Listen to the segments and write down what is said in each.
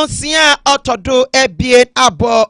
nonsia otodo ebien abo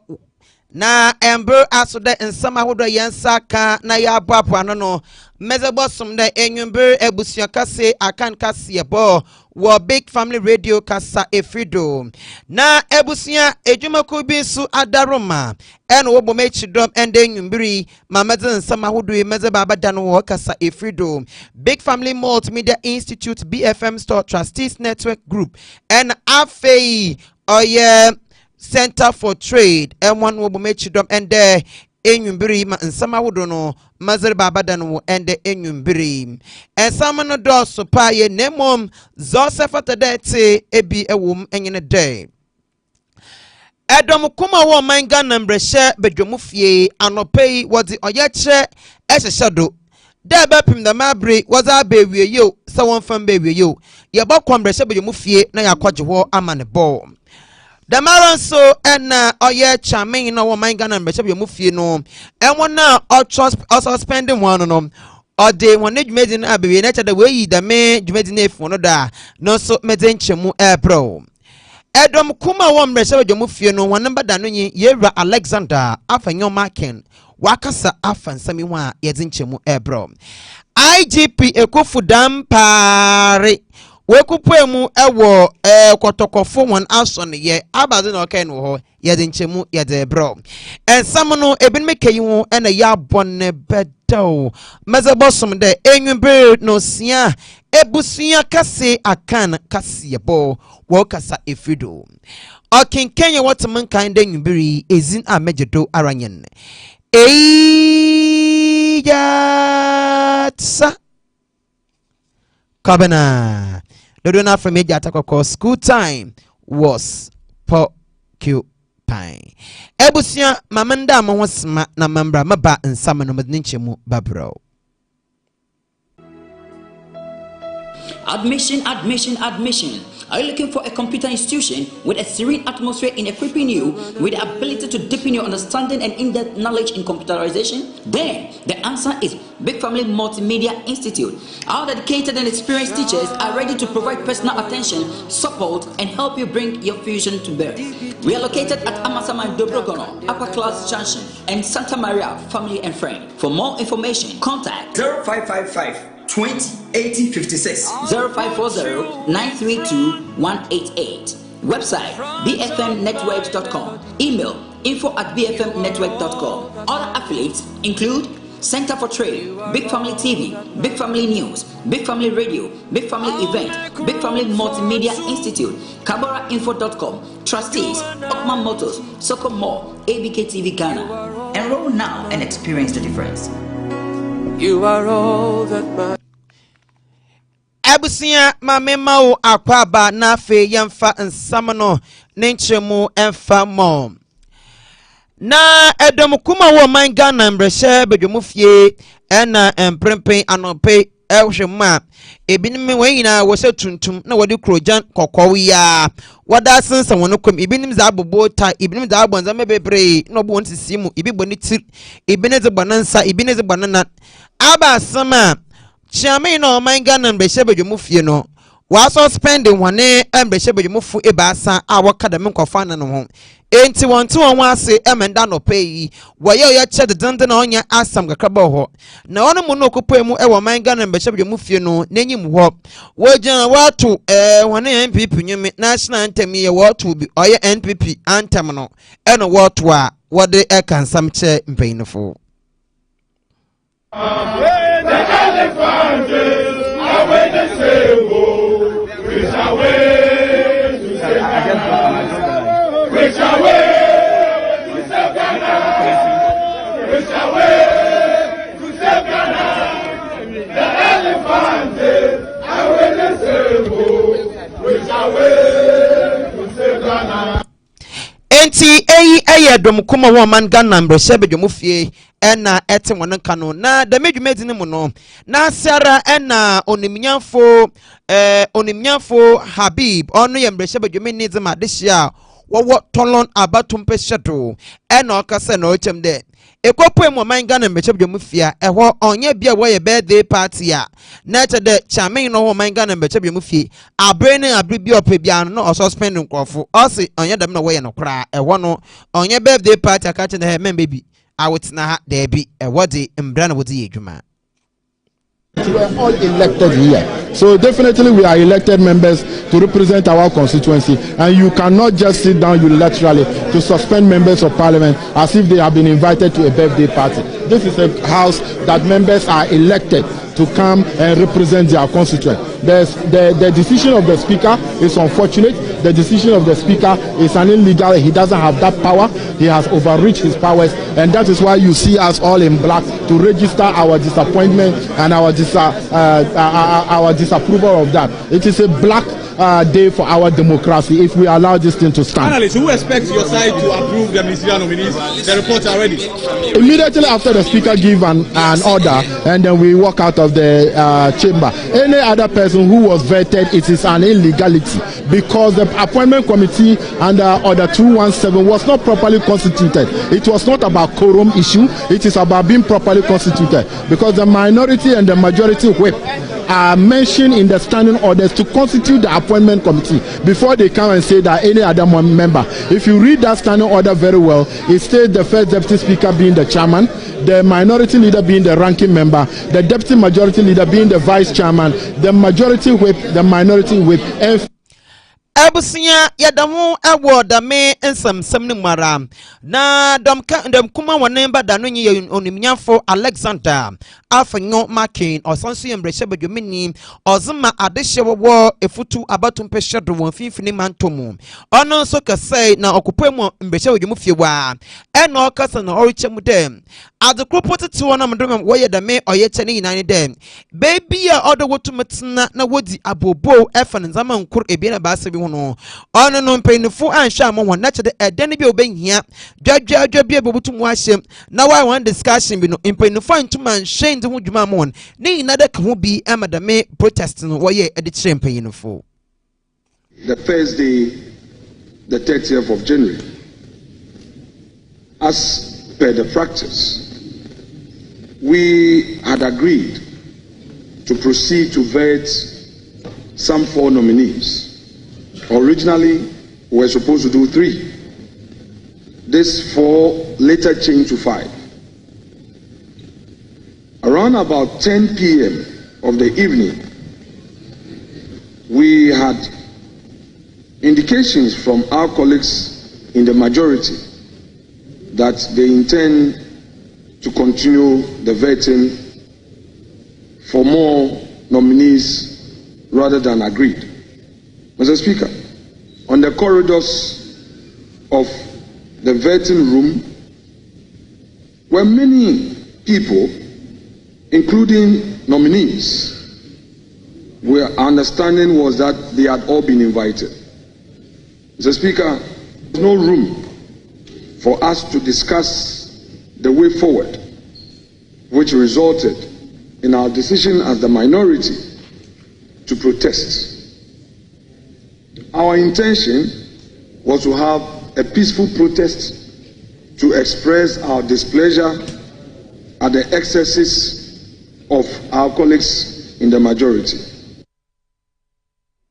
na ember asode nsama hodo yensaka na ya abo ano no mezebosom da enwumber ebusuan kase akan kase ebo wo big family radio kasa efrido na ebusuan ejumako bi su adaroma en wo bomechidom ende enwumbiri mameze nsama hodo mezebaba dan wo kasa efrido big family multimedia institute BFM store trustees network group en afei oye Center for Trade and one wo bomechidom ende enyumbiri ma nsama wodo no mazere babada no ende enyumbiri ensama no do so pa ye nemom zo sefatadete ebi ewom enyene day edom kuma wo man Ghana mbrehye bedwomu fie anopei wodi oyekye ehyehyado da ba pim da mabre waza bewie yo se won fam bewie yo ye bokwa mbrehye bedwomu fie na yakwaje ho ama ne bo Damaron so ena oye chamin no wo man Ghana mbese be mu fie no enwo na also spending one no ode won adwumedi na abewe na chada we yi da me dwumedi na efu no da no so medenchemu ebro edom kuma wo mbese be mu fie no won bada no yin yewra Alexander afanyo marken wakasa afansami ho a yedenchemu ebro IGP ekofu dampare wekupuemu ewo kotokofo won aso ne ye abaze na okai no ho ye de nchemu ye de bro ensam no ebin mekeyi ho na ya bonne bedaw mezebosom de enwumbe no sia ebusuya kase akan kase yebo wo kasa efrido okinkenye wotman kan de nwumbiri ezin amejedo aranyen eyatsa Kabana Dodona from Media Takoko school time was porcupine. Ebusia mamanda mawasma na mambra maba nsama no madninchemu babro. Admission. Are you looking for a computer institution with a serene atmosphere in equipping you with the ability to deepen your understanding and in-depth knowledge in computerization? Then the answer is Big Family Multimedia Institute. Our dedicated and experienced teachers are ready to provide personal attention, support, and help you bring your fusion to bear. We are located at Amasama Dobrogono, Upper Class Junction, and Santa Maria Family and Friend. For more information, contact 0555 20 80 56 0540 932 188. Website bfmnetworks.com. Email info@bfmnetwork.com. Other affiliates include Center for Trade, Big Family TV, Big Family News, Big Family Radio, Big Family Event, Big Family Multimedia Institute, KabaraInfo.com, Trustees, Okman Motors, Soko Mall, ABK TV Ghana. Enroll now and experience the difference. You are all that matters. Abusia mamema o akwaba na fe yemfa nsamno nenchemu emfa mom na edom kuma wo man Ghana mbrehye bedwomu fie ena emprempen anope ehwema ebinim wanyina wo se tuntum na wode krojan kokowo ya wada sensa wono kom ebinim za abobo ta ebinim za abonza mebebre na obo ntisi mu ebi boni tir ebine ze bonansa ebine ze bonana aba sama Chiame no man Ghana mbrehye bedwomu fie no wa suspend one mbrehye bedwomu fu ebasa a wakada menkofa na no ho enti wonto won ase emenda no pay woye oye che de na onya asam gakraba ho na ono mu no kopa mu e wo man Ghana mbrehye bedwomu fie no nanyim ho wojan watu one NPP nyumi national anthem ye watu bi oye NPP anthem no e no watu a wode e kansam che mpeinfo The elephant is away the same we shall wait to save Ghana. We shall wait to save Ghana. We shall wait to save Ghana. The elephant is away the same we shall wait to save Ghana. Enti eye dom kuma wo man Ghana mbrehye bedwomu fie ena ete wono kanu na da medwumedi ne mu no na sara ena onimnyafo Habib ono ye mbrehye bedwumi nizema de hia wo tolon abatum peshedo ena okase na ochem de ekopo mu man Ghana mbechebwe mu fia eho onye bia wo ye birthday party a na de chamin no ho man Ghana mbechebwe mu fie abre ne abre bi opa bia no suspend nkrofo o se onye dem na wo ye no kra eho no onye birthday party aka che na he membe bi awutina ha da bi eho de mbra na wo di edwuma. We are all elected here. So definitely we are elected members to represent our constituency, and you cannot just sit down unilaterally to suspend members of parliament as if they have been invited to a birthday party. This is a house that members are elected to come and represent their constituent. The decision of the speaker is unfortunate. The decision of the speaker is an illegal. He doesn't have that power. He has overreached his powers, and that is why you see us all in black to register our disappointment and our disapproval of that. It is a black day for our democracy if we allow this thing to stand. Finally, so who expects your side to approve the ministerial nominees? The reports are ready. Immediately after the speaker give an order, and then we walk out of the chamber. Any other person who was vetted, it is an illegality because the appointment committee under order 217 was not properly constituted. It was not about quorum issue. It is about being properly constituted because the minority and the majority whip are mentioned in the standing orders to constitute the appointment committee before they come and say that any other member. If you read that standing order very well, it states the first deputy speaker being the chairman, the minority leader being the ranking member, the deputy majority leader being the vice chairman, the majority whip, the minority whip, and Ebusia yadamu ewo da me nsam ne mara na dom kuma wonen ba da no nye onimnyafo Alexander afanyo makin osonso yembrehye badwomini ozema adehye wo efutu abatumpe hyedo won finfini mantomu ono nso kase na okupemu mbrehye badwomu fiewa eno kasa na orichemu dem adekropoti wona mdom wo ye da me oyeche ne yinane dem baby a odo wotumetna na wodi abobo efan nzama nkur ebiena baase bi no ono no mpenifu anhwa mo na chede edene bi obehia dwadwadwa bi abobutumu ahyem na why one discussion bi no mpenifu antuma nhwe ndi ho dwuma mo ne yinade ka ho bi amadame protest no wo ye ede kire mpenifu. The Thursday, the 30th of January, as per the practice, we had agreed to proceed to vet some 4 nominees. Originally, we were supposed to do 3. This 4 later changed to 5. Around about 10 p.m. of the evening, we had indications from our colleagues in the majority that they intend to continue the vetting for more nominees rather than agreed. Mr. Speaker, on the corridors of the vetting room were many people, including nominees. Our understanding was that they had all been invited. Mr. Speaker, there's no room for us to discuss the way forward, which resulted in our decision as the minority to protest. Our intention was to have a peaceful protest to express our displeasure at the excesses of our colleagues in the majority.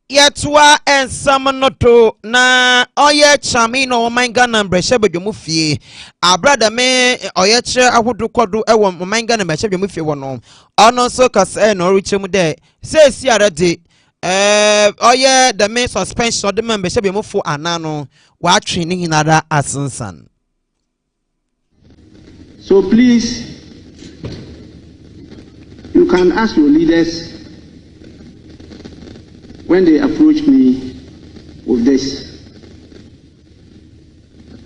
Yetwa ensam na oye chami no man Ghana mbreshe bedwomu fie abrada me oye kire ahodo kodo ewo man Ghana mbreshe bedwomu fie wono ono so kase no richemu de sesi arade oye the main suspension of the members be move for anano wa training in other asensan. So please, you can ask your leaders when they approach me with this.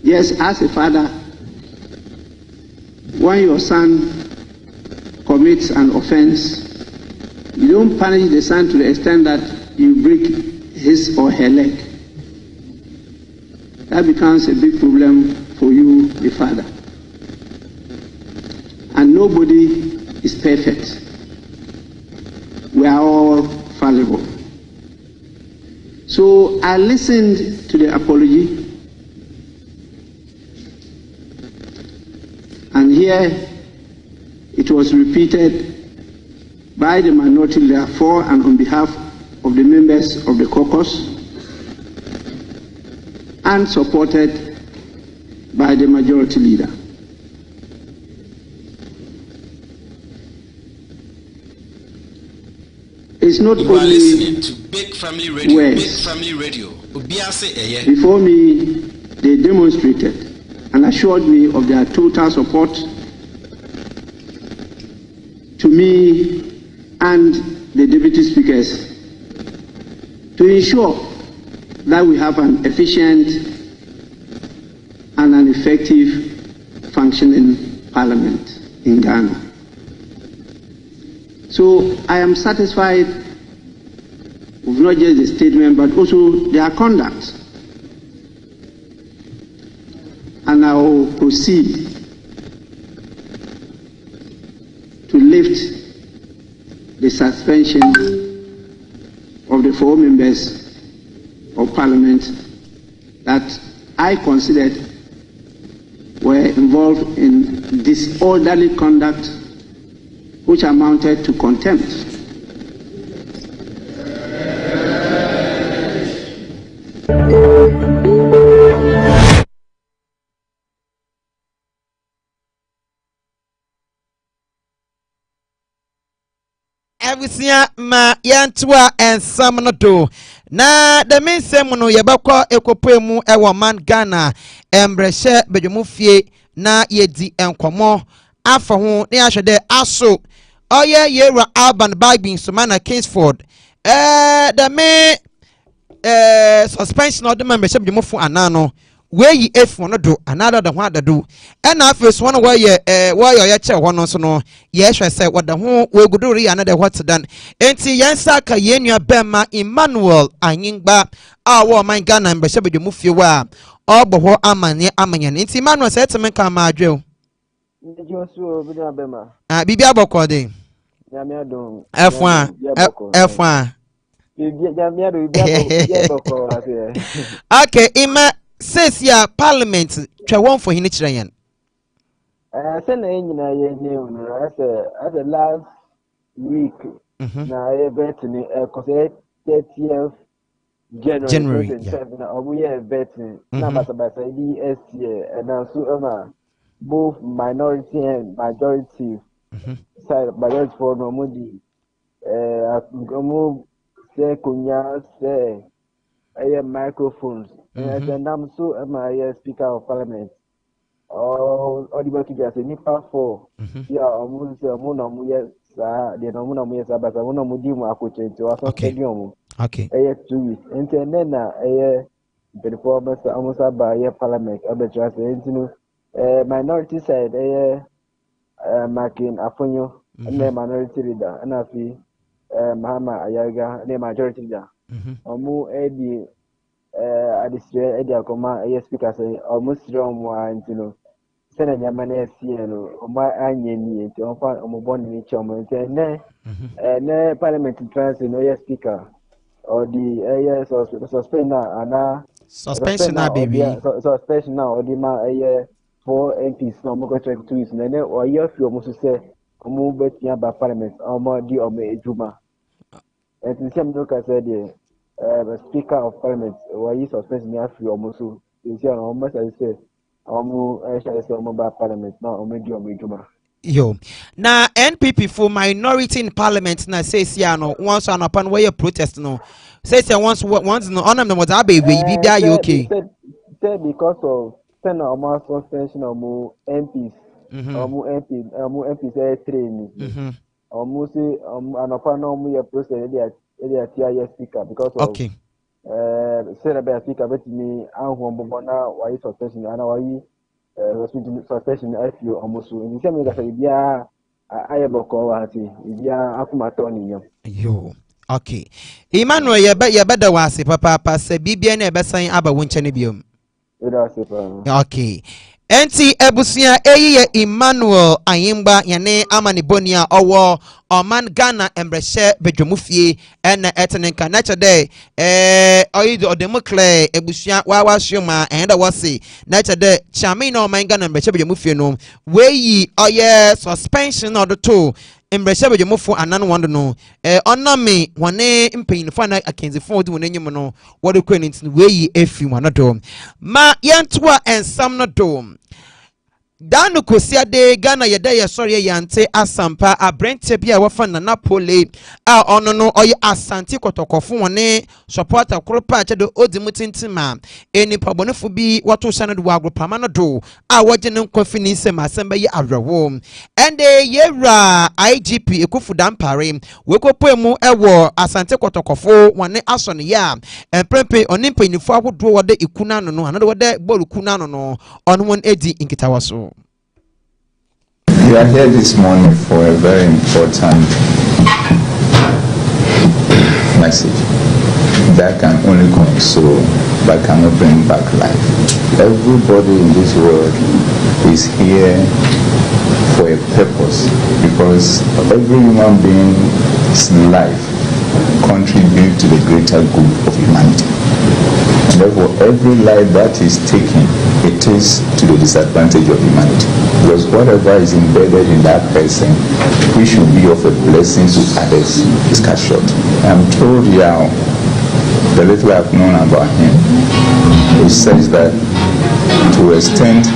Yes, as a father, when your son commits an offense, you don't punish the son to the extent that you break his or her leg. That becomes a big problem for you, the father. And nobody is perfect. We are all fallible. So I listened to the apology, and here it was repeated by the minority leader for and on behalf of the members of the caucus and supported by the majority leader. It's not you are only listening to Big Family Radio. words. Big Family Radio. Before me, they demonstrated and assured me of their total support to me and the deputy speakers to ensure that we have an efficient and an effective functioning parliament in Ghana. So I am satisfied with not just the statement but also their conduct. And I will proceed to lift the suspension of the 4 members of parliament that I considered were involved in disorderly conduct which amounted to contempt. Everything ma yantua and some no do. Na the main semono yabakwa ekopemu ewo man Ghana embreshe bedwumufie na yedi enkomo afa ho ne ahwede aso oye yera Alban Bagbin Sumana Kingsford the main suspension of the membership bedwumufu anano we if one do another the one that do and now first one where you check one so no yes I said what the whole we go do another what's done enti yansa ka yenua bema Emmanuel anyingba our my Ghana membership be move you wa obo ho amanye enti Emmanuel said to me ka ma adwe bibi aboko de F1 okay ima says ya parliament twa won for hini kire yen say na nyina ye new no as a last week na e bet ni cause 30th January na obu ye bet na basa di STA na so ma both minority and majority side majority for no modi agomo se kunya se microphones and I'm so am I speaker of parliament or the back just a nipa for yeah almost no yes the no yes but I want to mudi mu akoche to aso stadium okay 2 weeks and then na performance almost about parliament abetra say ntino minority side making afonyo and minority leader and afi Mahama Ayaga the majority leader omu edi adistre edi akoma speaker say almost strong one you know send a yamane no oma anyeni enti onfa omobon ni chomo enti ne parliament trans no speaker or the suspend na suspension na baby suspension na or the ma 4 MPs no mo contract 2 weeks na or year fi omo so say omo betia ba parliament omo di omo ejuma enti sem no ka say the speaker of parliament why you suspension na fi omo so you see omo say omo shall say omo ba parliament na omo di omo ejuma yo na NPP for minority in parliament na says ya no once on upon where you protest no says ya once no on them was abe we bibia you okay say because of send omo suspension omo MPs omo MPs train omo say anopa no omo your process they are speaker because of okay say the speaker bet me anhu omo na why suspension and why suspension if you almost in the same way that bia ayeboko wati bia akumato ni yo okay Emmanuel ya beda wase papa se bibia na ebesan aba wonche ne biom okay enti ebusia eyi Emmanuel Ayimba yane amani bonia owo Oman Ghana embrese bedwomufie ena etenenka na chede oyido odemokle ebusia wawa shoma enda wase na chede chame na Oman Ghana embrese bedwomufie no weyi oye suspension odoto embrese bedwomufo anan wando no oname wane mpanyinfo na akenzifo odi wonanyim no wode kwani weyi efi wanodo ma yentoa ensam no do Danu kosiade Ghana yeda ye sori yante asampa abrente bia wafa na Napoli a ono no oye asanti kotokofo wone supporter kropa chedo odimutintima eni pabonefo bi wato sha no do agropama no do a waje ne nkofi ni nsem asemba yi awrewo ende yewra IGP ekufu dampare wekopoemu ewo asante kotokofo wone asone ya emprempe onimpanyifo agodo wode ikuna no no anode wode bolu kuna no no ono won edi inkitawaso. We are here this morning for a very important message that can only console but cannot bring back life. Everybody in this world is here for a purpose because every human being's life contributes to the greater good of humanity. And therefore, every life that is taken, it is to the disadvantage of humanity. Because whatever is embedded in that person, we should be of a blessing to others, is cut short. I'm told Yao, the little I've known about him, he says that to an extent,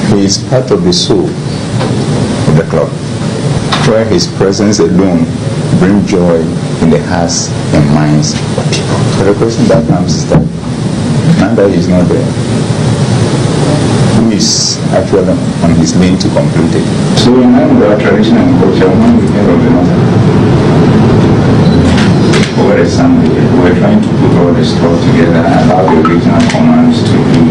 he is part of the soul of the club, where his presence alone brings joy in the hearts and minds of people. So the question that comes is that now that he's not there, who is actually on his lane to complete it? So in line with our tradition and culture, when we hear of the matter, over a Sunday, we're trying to put all the stuff together and allow the regional commands to do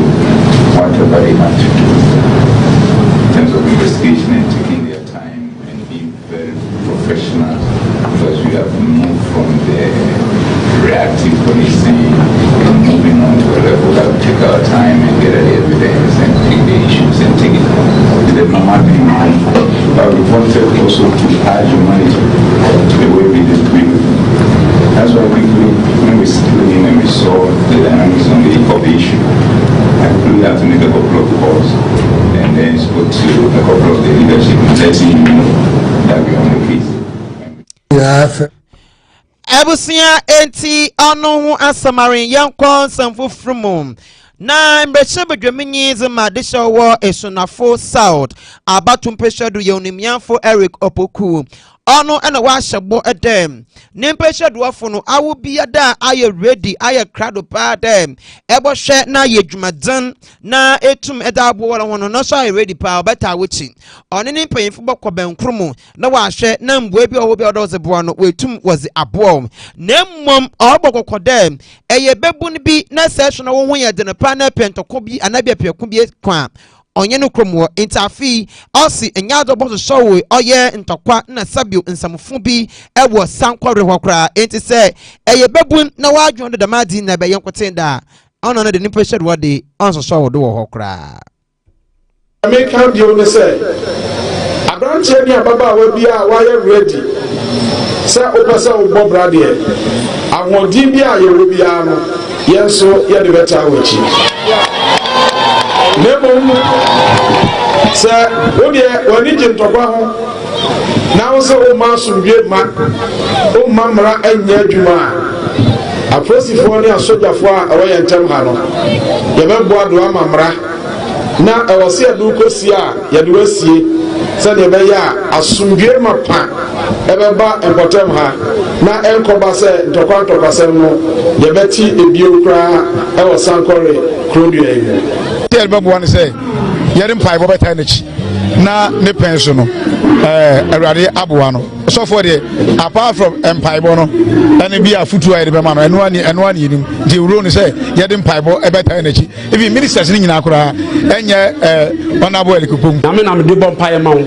whatever they have to do in terms of investigation and taking their time and being very professional, because we have moved from the reactive policing and moving on to a level that will take our time and get the evidence and take the issues and take it to the normal thing. But we wanted also to add humanity to the way we did it. That's why quickly, when we settled in and we saw the dynamics of the issue, I quickly had to make a couple of calls and then spoke to a couple of the leadership and letting you know that we're on the case. Yeah. Ebusia enti ono hu asamarin yankon sanfo frumum na mbreche bedwamenyi zema desha wo esunafo south abatum peshedu yeonimianfo Eric Opoku ono ena wa hyebo edem nimpeshedu afo no awo biada aye ready aye krado pa dem ebo hwe na ye dwumadan na etum edabo wala hono no so aye ready pa obeta wuchi oni nimpanyifo bokọ benkrumu na wa hwe na mbuo bi owo bi odoze bo no wetum wazi abo na mmom obokọ dem eye bebun bi na session wo ho ye de ne pa na pentoko bi anabia peko bi kwa onye no kromo interfi osi enyado boso show oye ntokwa na sabio nsamfo bi ewo sankware hokra enti se eye bebun na wadwo de damadi na be yenkoten da ono no de nipa shed wode onso show do hokra America di one say abranche ni ababa wa bia wa ye ready se opasa obo brade awodi bia ye wo bia no yenso ye de beta wachi Nemo sa wode wani jintokwa ho na wo se o ma sumdwe ma o mamra anya adwuma aposifo ne asojafo a awoye ntem ha no ye bebo ado amamra na ewose adu kosi a ye de wasie se de be ya asumdwe ma pa ebeba empotem ha na enkoba se ntokwa se no ye beti ebio kra ewo sankore krodu ayi tell me one say yerim pai bo beta nachi na ne pension no awurade aboa no so for the apart from empire bo no ene bia futu ayi be ma no eno ani nim di wuro ni say yerim pai bo beta nachi even ministers ni nyina akora enye honorable elikopom na me de bom pai ma wo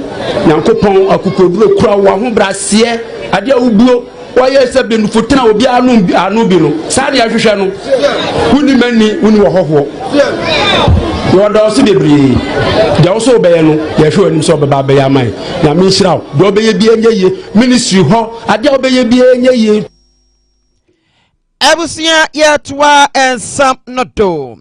yankopon akukoduro kura wo ho brase ade a wubuo why said been Futina will be Anubino, Sadi Ashano, Unimani, Unwaho. no do so bebre de wo so be no ya hwe onim so be ba be ya man na me nhyira do be ye bi enye ye ministry ho ade wo be ye bi enye ye Ebusia yetwa ensam noto.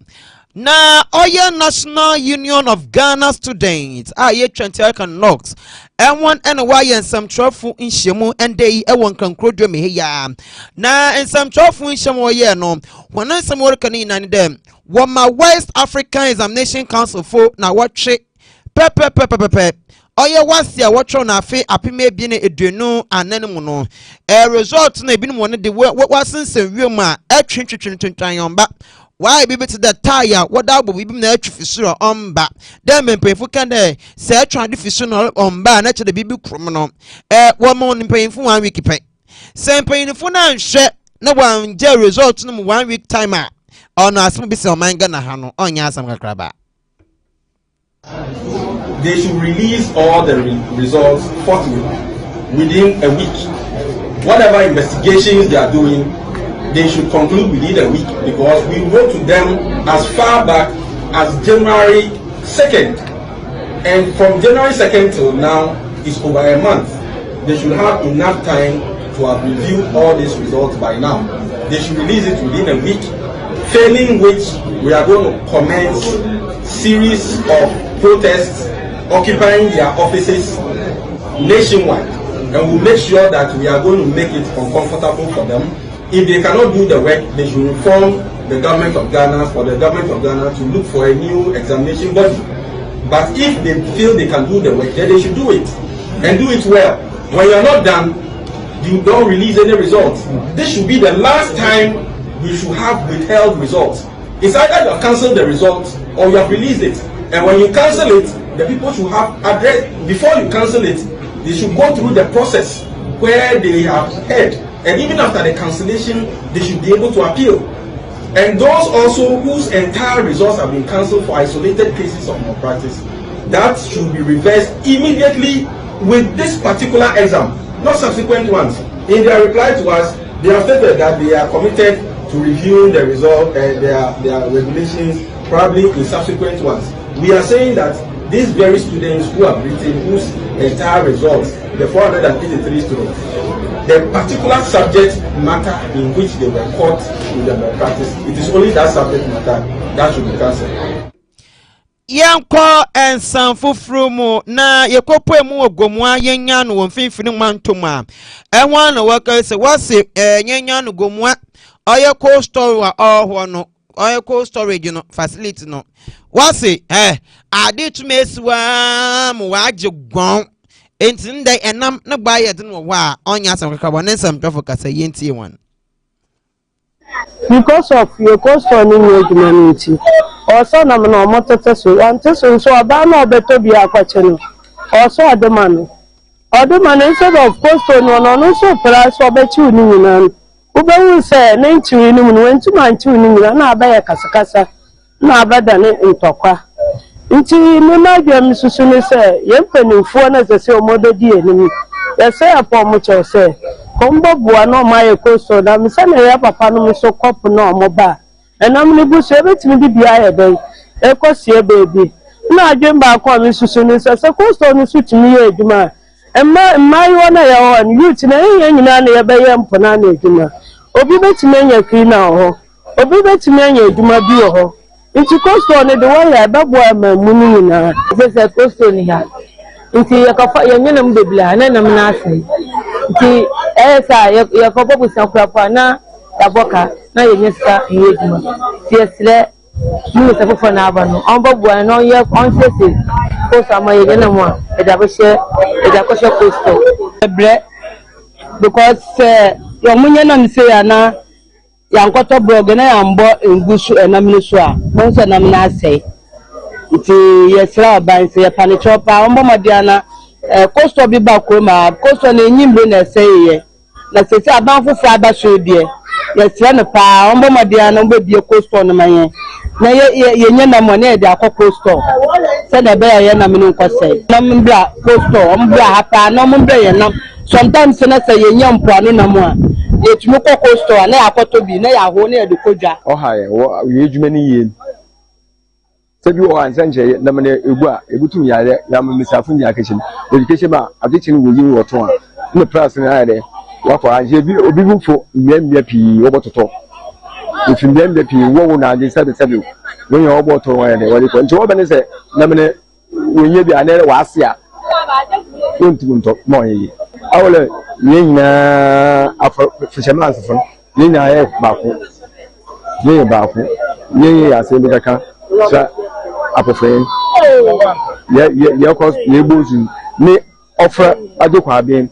Na Oye National Union of Ghana Students ye 20 can knocks and one and a why and some trophy in Shemu and they one can crowd me here. Na and some trophy in Shemu ye no when I some work in them. What my West African Examination Council for now watch it pepe. Oye wasi a watcho na afi apime bi ne eduenu ananemu no result na ebi no de wasense wiem a atwentwentwentwan yomba why be to the tire what that will be na atwifisuro omba dem mpemfu kan de se atwade fisuro omba na che de bibi krom no wo mo mpemfu 1 week pe se mpemfu na nhwe na wan je result no 1 week time a ono asem bi se o man Ghana ha no onya asem kakraba. They should release all the results forthwith within a week. Whatever investigations they are doing, they should conclude within a week because we wrote to them as far back as January 2nd. And from January 2nd till now is over a month. They should have enough time to have reviewed all these results by now. They should release it within a week, failing which we are going to commence series of protests occupying their offices nationwide, and we'll make sure that we are going to make it uncomfortable for them. If they cannot do the work, they should inform the government of Ghana for the government of Ghana to look for a new examination body. But if they feel they can do the work, then they should do it and do it well. When you are not done, you don't release any results. This should be the last time we should have withheld results. It's either you have cancelled the results or you have released it. And when you cancel it, the people should have addressed, before you cancel it, they should go through the process where they have heard. And even after the cancellation, they should be able to appeal. And those also whose entire results have been cancelled for isolated cases of malpractice, that should be reversed immediately with this particular exam, not subsequent ones. In their reply to us, they have stated that they are committed to reviewing the result and their regulations probably in subsequent ones. We are saying that these very students who have written, whose entire results, the 483 students, the particular subject matter in which they were caught with the malpractice, it is only that subject matter that should be cancelled. Yanko and some fufrumu na yekopo emu ogomwa yenya no mfimfini mantoma e wan no worker say wase yenya no gomwa oye cold storage or no oye cold storage no facility no wase ade tuma esiwa mu waje gon enti ndai enam na gba ye de no wa onya asam kakabo ne nsam tofo kasa yentie wan because of your cost on your humanity or son of no motor so and so about no better be a question also a demand or the man instead of cost on no so price or bet you know Uber say 90 went to my tuning and I buy a casacasa no better than in Toka. Until no matter Mrs. say, young penny phone as a say mother dear enemy. They say upon much I say. Combo buano my costo, that Miss Anna Papa no so cop no mobile. And I'm going to say everything to be a day. A cost here, baby. No, I dream back on Mrs. as a cost on the switch me, Juma. And my one and you today, and you know, by Yamponana, Juma. Obi bet me a clean now. Obi bet me a Juma bio. It's a cost on the way I babu my money. There's a cost on here. Nti yakofa yenyenam bebla na nam na asai nti esa yakofa busankrapa na yaboka na yenyesa yeduma ti esle mu sefofo na aba no onbobua no ye onsese ko sama yenyenam a edabehye edakoshe costo ebre because yomunyenam se ya na yankoto blog na yambo engusu enam no so a bonse nam na asai iti yesra banse ya panichopa ombo madiana costo bi ba kroma costo na enyimbe na seye na sese abanfofo abaso bie yesra no pa ombo madiana ombo bie costo no manye na yenya na mo na e de akọ costo se na be ya na menu nkose na mbra costo ombra hapa na ombra ye na sometimes na se yenya mpoano na mo a yetumi kọ costo na yakoto bi na ya ho na e de kodwa o haye wo yejuma ni ye Sabi o ansanche na mane egu a ebutum yare na misafo nya kachi education ba adichin wo yin woto a ne price na yare wakọ anje bi obi bufo mmia pii obototo if mmia pii wo na anje sabe when you oboto wa yare wali ko nti wo bene se na mane wonye bi anere wa ase a wontumto mo yi awole nyina afọ fisherman afọ nyina ye baako ye ase bi kaka sa apofren ye cause ye bozu ni offer adekwa ben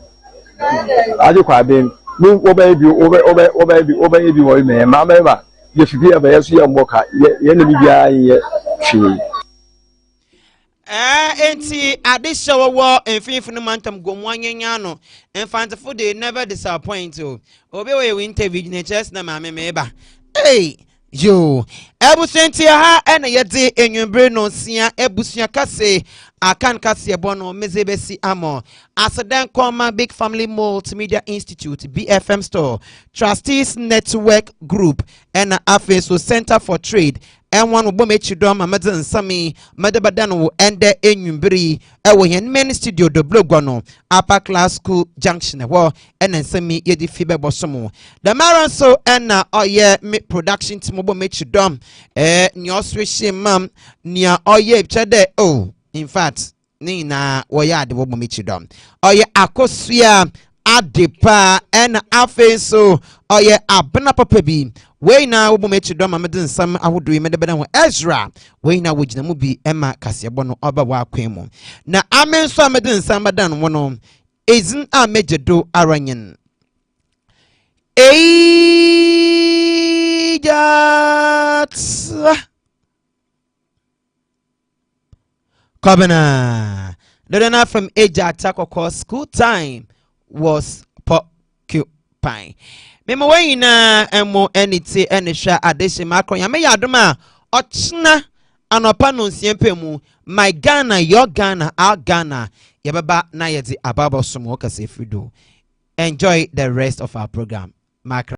ni oba bi wo me ma ba ye fibi aba yeso ye mboka ye na bibia ye hwe enti adisha wo mfimfini mantam gomwanyanya no infantful they never disappoint o obi we interview ne chest na mame meba hey yo ebusenti ha ena yede enwumbre no sia ebusua kase akan kase bono mezebesi amo asadan koma big family multimedia institute BFM store trustees network group and afeso center for trade and one of Bomechidom, Amazon Sami, Madabadano, and the Enumbri, Ewayan Men Studio, the Blogono, Upper Class School Junction, and then Sami Yedi Fiber Bosomo. The Maranso and Oye production to Mobo Mechidom, Nyo Swish Mam, near Oye Chade, oh, in fact, Nina, Oya de Bobo Mechidom, Oye Akosia. Adepa and afeso oye abena papabi we na wo mechi do mamedin sam ahodo yemedebeda ho Ezra we na wogina mu bi ema kasebo no oba wa kwemu na amen so amedin sam badan wono ezin amejedo aranyen ejat Kobana Dodana from Ejat Takoko school time was porcupine. Memo way na emo eniti enisha adeshi macron ya me yadoma ochna anopa no nsiempe mu my Ghana your Ghana our Ghana yababa na yedi ababa somo kase frido. Enjoy the rest of our program. Macron